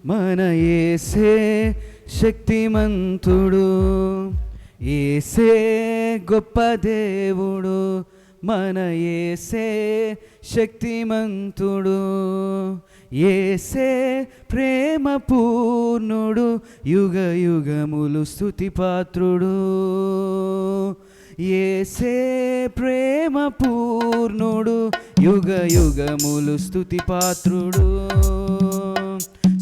మన యేసే శక్తిమంతుడు, యేసే గొప్ప దేవుడు, మన యేసే శక్తిమంతుడు, యేసే ప్రేమ పూర్ణుడు, యుగ యుగములు స్తుతి పాత్రుడు, యేసే ప్రేమ పూర్ణుడు, యుగ యుగములు స్తుతి పాత్రుడు.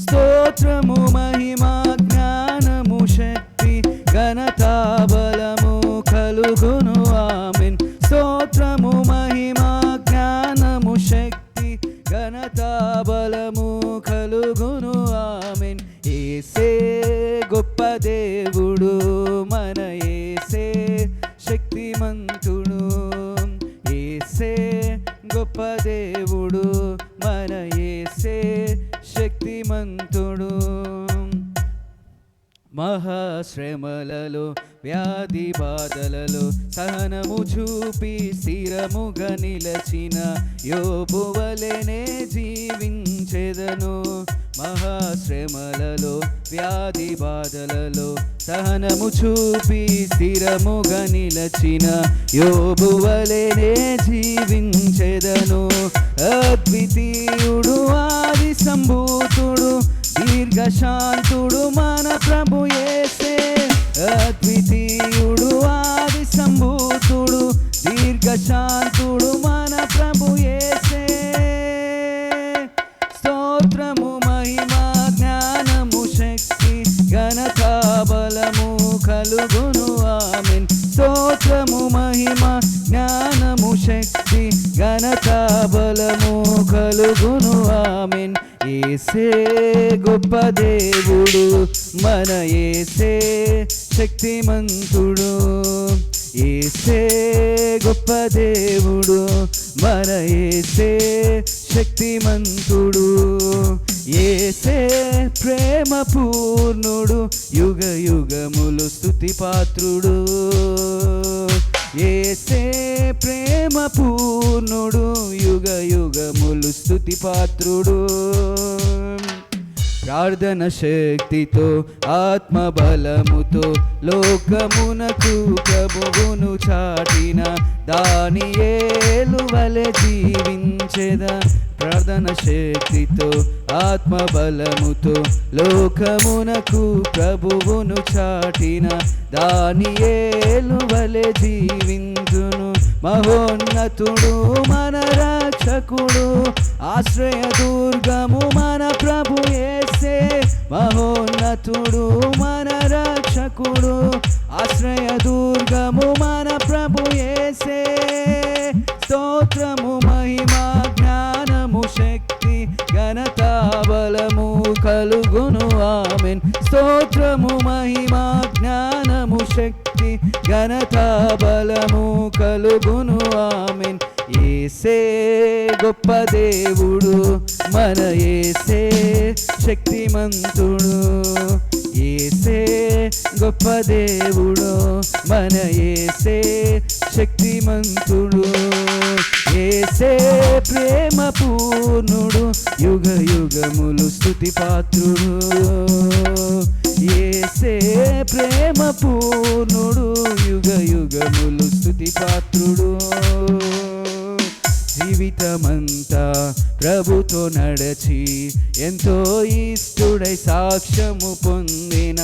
స్తోత్రము మహిమా జ్ఞానము శక్తి ఘనతా బలము కలుగును ఆమేన్. స్తోత్రము మహిమా జ్ఞానము శక్తి ఘనతా బలము కలుగును ఆమేన్. యేసే గొప్ప దేవుడు, మన యేసే శక్తిమంతుడు, యేసే గొప్ప దేవుడు, మన యేసే శక్తిమంతుడు. మహాశ్రమలలో వ్యాధి బాధలలో సహనము చూపి స్థిరముగా నిలచిన యోబు వలెనే జీవించెదను. మహాశ్రమలలో వ్యాధి బాధలలో సహనము చూపి స్థిరముగా నిలచిన యోబు వలెనే జీవించెదను. అద్వితీయుడు ఆది సంభూతుడు దీర్ఘశాంతుడు మన ప్రభు యేసే. అద్వితీయుడు ఆది సంభూతుడు దీర్ఘశాంతుడు మన ప్రభు యేసే. స్తోత్రము మహిమా జ్ఞానము శక్తి ఘనతా బలము కలుగును ఆమేన్. స్తోత్రము మహిమా జ్ఞానము శక్తి ఘనతా బలము కలుగును ఆమేన్. యేసే గొప్ప దేవుడు, మన యేసే శక్తిమంతుడు, యేసే గొప్ప దేవుడు, మన యేసే శక్తిమంతుడు, యేసే ప్రేమ పూర్ణుడు, యుగ యుగములు స్తుతి పాత్రుడు, యేసే ప్రేమ పూర్ణుడు, యుగ యుగములు స్తుతి పాత్రుడు. ప్రార్థన శక్తితో ఆత్మబలముతో లోకమునకు ప్రభువును చాటిన దానియేలు వలె జీవించెదా. ప్రార్థన శక్తితో ఆత్మబలముతో లోకమునకు ప్రభువును చాటిన దానియేలు వలె జీవించును. మహోన్నతుడు మన రక్షకుడు, ఆశ్రయ దుర్గము మన ప్రభు యేసే. మహోన్నతుడు మన రక్షకుడు, ఆశ్రయ దుర్గము మన ప్రభు యేసే. స్తోత్రము మహిమా జ్ఞానము శక్తి ఘనతా బలము కలుగును ఆమేన్. స్తోత్రము మహిమా జ్ఞానము శక్తి ఘనతా బలము కలుగును ఆమేన్. యేసే గొప్ప దేవుడు, మన యేసే శక్తిమంతుడు, యేసే గొప్ప దేవుడు, మన యేసే శక్తిమంతుడు, యేసే ప్రేమ పూర్ణుడు, యుగ యుగములు స్తుతి పాత్రుడు, యేసే ప్రేమ పూర్ణుడు, యుగ యుగములు స్తుతి పాత్రుడు. జీవితమంతా ప్రభుతో నడచి ఎంతో ఇష్టుడై సాక్ష్యము పొందిన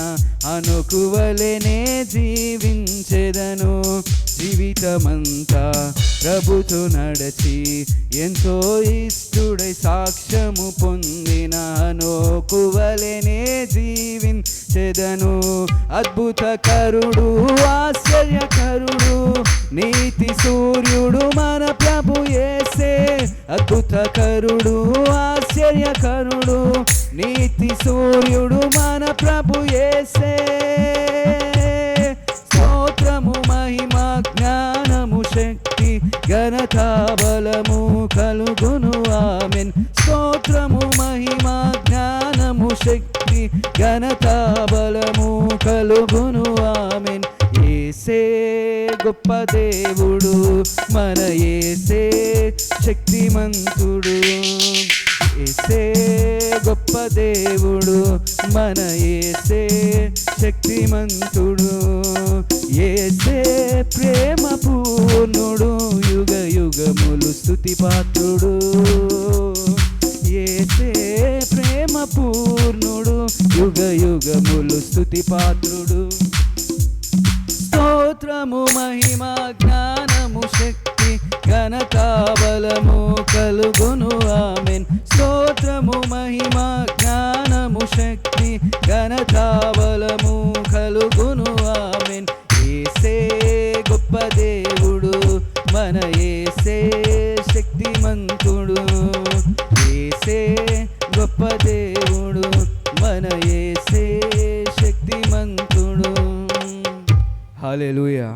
అనుకువలెనే జీవించెదను. జీవితమంతా ప్రభుతో నడచి ఎంతో ఇష్టుడై సాక్ష్యము పొందిన అనుకువలెనే జీవించెదను. అద్భుతకరుడు ఆశ్చర్యకరుడు నీతి సూర్యుడు మన ప్రభు యేసే. అద్భుతకరుడు ఆశ్చర్యకరుడు నీతి సూర్యుడు మన ప్రభు యేసే. స్తోత్రము మహిమా జ్ఞానము శక్తి ఘనతా బలము కలుగును ఆమేన్. స్తోత్రము మహిమా జ్ఞానము శక్తి ఘనతా బలము కలుగును ఆమేన్. యేసే గొప్ప దేవుడు, మన యేసే శక్తిమంతుడు, యేసే గొప్ప దేవుడు, మన యేసే శక్తిమంతుడు. యేసే ప్రేమ పూర్ణుడు, యుగ యుగములు స్తుతి పాత్రుడు. యేసే ప్రేమ పూర్ణుడు, యుగ యుగములు స్తుతి పాత్రుడు. స్తోత్రము మహిమ జ్ఞానము శక్తి ఘనత బలము కలుగును ఆమెన్. స్తోత్రము మహిమ జ్ఞానము శక్తి ఘనత బలము కలుగును ఆమెన్. యేసే గొప్ప దేవుడు, మన యేసే శక్తిమంతుడు. యేసే గొప్ప దేవుడు, మన యేసే శక్తిమంతుడు. హల్లెలూయా.